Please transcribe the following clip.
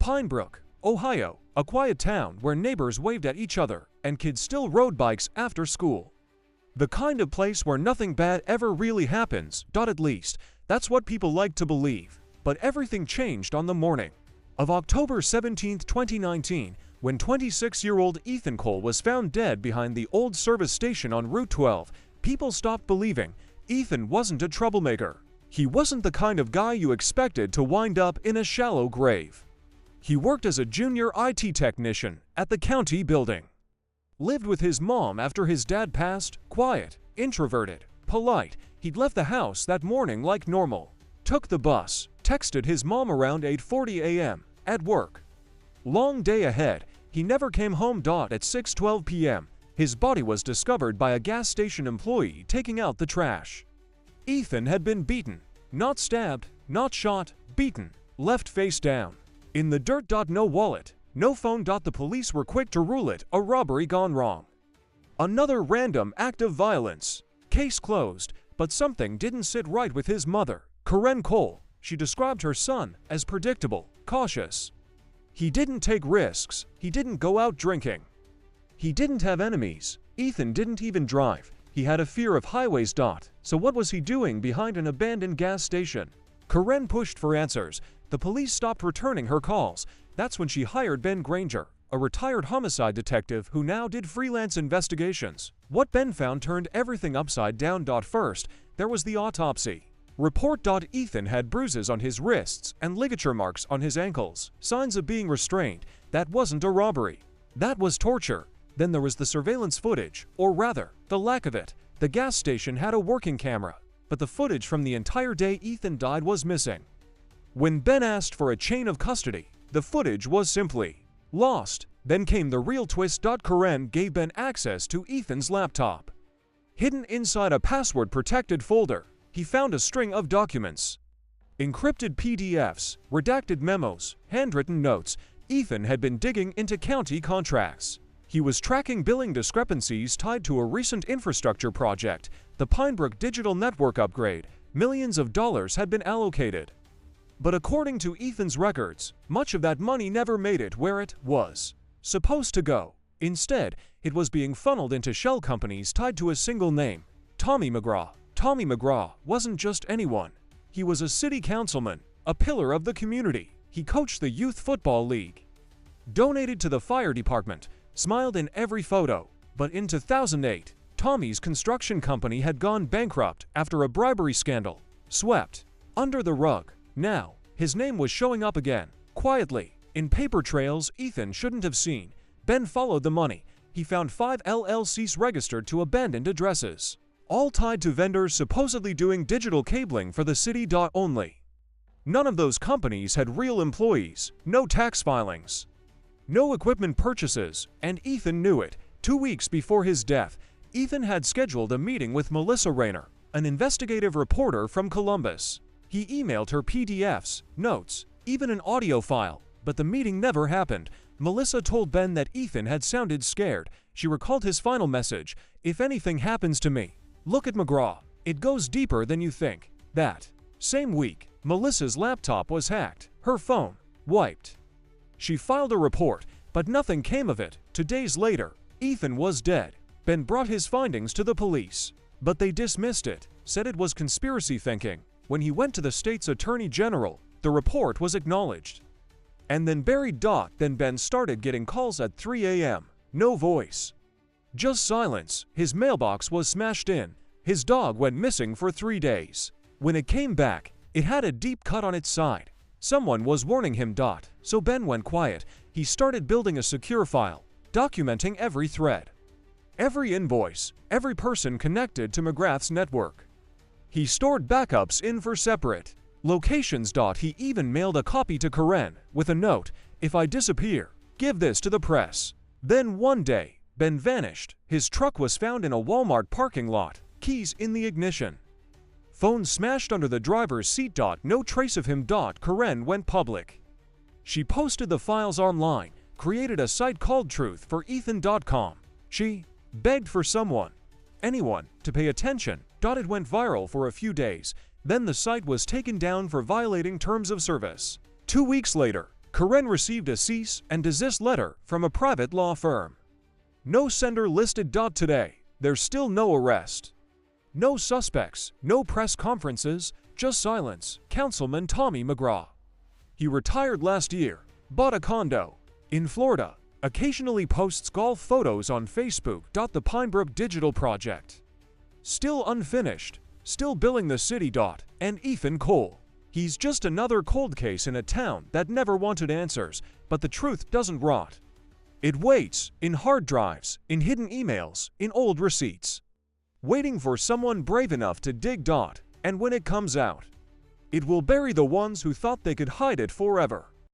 Pinebrook, Ohio, a quiet town where neighbors waved at each other and kids still rode bikes after school. The kind of place where nothing bad ever really happens, at least, that's what people like to believe. But everything changed on the morning of October 17, 2019, when 26-year-old Ethan Cole was found dead behind the old service station on Route 12. People stopped believing Ethan wasn't a troublemaker. He wasn't the kind of guy you expected to wind up in a shallow grave. He worked as a junior IT technician at the county building. Lived with his mom after his dad passed, quiet, introverted, polite. He'd left the house that morning like normal. Took the bus, texted his mom around 8:40 a.m. at work. Long day ahead, he never came home. At 6:12 p.m., his body was discovered by a gas station employee taking out the trash. Ethan had been beaten, not stabbed, not shot, beaten, left face down. In the dirt. No wallet, no phone. The police were quick to rule it a robbery gone wrong. Another random act of violence. Case closed, but something didn't sit right with his mother, Karen Cole. She described her son as predictable, cautious. He didn't take risks. He didn't go out drinking. He didn't have enemies. Ethan didn't even drive. He had a fear of highways. So what was he doing behind an abandoned gas station? Karen pushed for answers. The police stopped returning her calls. That's when she hired Ben Granger, a retired homicide detective who now did freelance investigations. What Ben found turned everything upside down. First, there was the autopsy report. Ethan had bruises on his wrists and ligature marks on his ankles, signs of being restrained. That wasn't a robbery. That was torture. Then there was the surveillance footage, or rather, the lack of it. The gas station had a working camera, but the footage from the entire day Ethan died was missing. When Ben asked for a chain of custody, the footage was simply lost. Then came the real twist. Karen gave Ben access to Ethan's laptop. Hidden inside a password-protected folder, he found a string of documents. Encrypted PDFs, redacted memos, handwritten notes. Ethan had been digging into county contracts. He was tracking billing discrepancies tied to a recent infrastructure project, the Pinebrook Digital Network upgrade. Millions of dollars had been allocated. But according to Ethan's records, much of that money never made it where it was supposed to go. Instead, it was being funneled into shell companies tied to a single name, Tommy McGraw. Tommy McGraw wasn't just anyone. He was a city councilman, a pillar of the community. He coached the youth football league, donated to the fire department, smiled in every photo. But in 2008, Tommy's construction company had gone bankrupt after a bribery scandal, swept under the rug. Now, his name was showing up again, quietly, in paper trails Ethan shouldn't have seen. Ben followed the money. He found 5 LLCs registered to abandoned addresses, all tied to vendors supposedly doing digital cabling for the city. Only none of those companies had real employees, no tax filings, no equipment purchases, and Ethan knew it. 2 weeks before his death, Ethan had scheduled a meeting with Melissa Rayner, an investigative reporter from Columbus. He emailed her PDFs, notes, even an audio file, but the meeting never happened. Melissa told Ben that Ethan had sounded scared. She recalled his final message: "If anything happens to me, look at McGraw. It goes deeper than you think." That same week, Melissa's laptop was hacked, her phone wiped. She filed a report, but nothing came of it. 2 days later, Ethan was dead. Ben brought his findings to the police, but they dismissed it, said it was conspiracy thinking. When he went to the state's attorney general, the report was acknowledged and then buried. Then Ben started getting calls at 3 a.m. No voice, just silence. His mailbox was smashed in. His dog went missing for 3 days. When it came back, it had a deep cut on its side. Someone was warning him. So Ben went quiet. He started building a secure file, documenting every thread, every invoice, every person connected to McGrath's network. He stored backups in for separate locations. He even mailed a copy to Karen with a note: "If I disappear, give this to the press." Then one day, Ben vanished. His truck was found in a Walmart parking lot, keys in the ignition, phone smashed under the driver's seat. No trace of him. Karen went public. She posted the files online, created a site called truthforethan.com. She begged for someone, anyone, to pay attention. It went viral for a few days. Then the site was taken down for violating terms of service. 2 weeks later, Karen received a cease and desist letter from a private law firm. No sender listed. Today, there's still no arrest. No suspects, no press conferences, just silence. Councilman Tommy McGraw. He retired last year, bought a condo in Florida, occasionally posts golf photos on Facebook. The Pinebrook Digital Project. Still unfinished, still billing the city. And Ethan Cole. He's just another cold case in a town that never wanted answers, but the truth doesn't rot. It waits in hard drives, in hidden emails, in old receipts. Waiting for someone brave enough to dig. And when it comes out, it will bury the ones who thought they could hide it forever.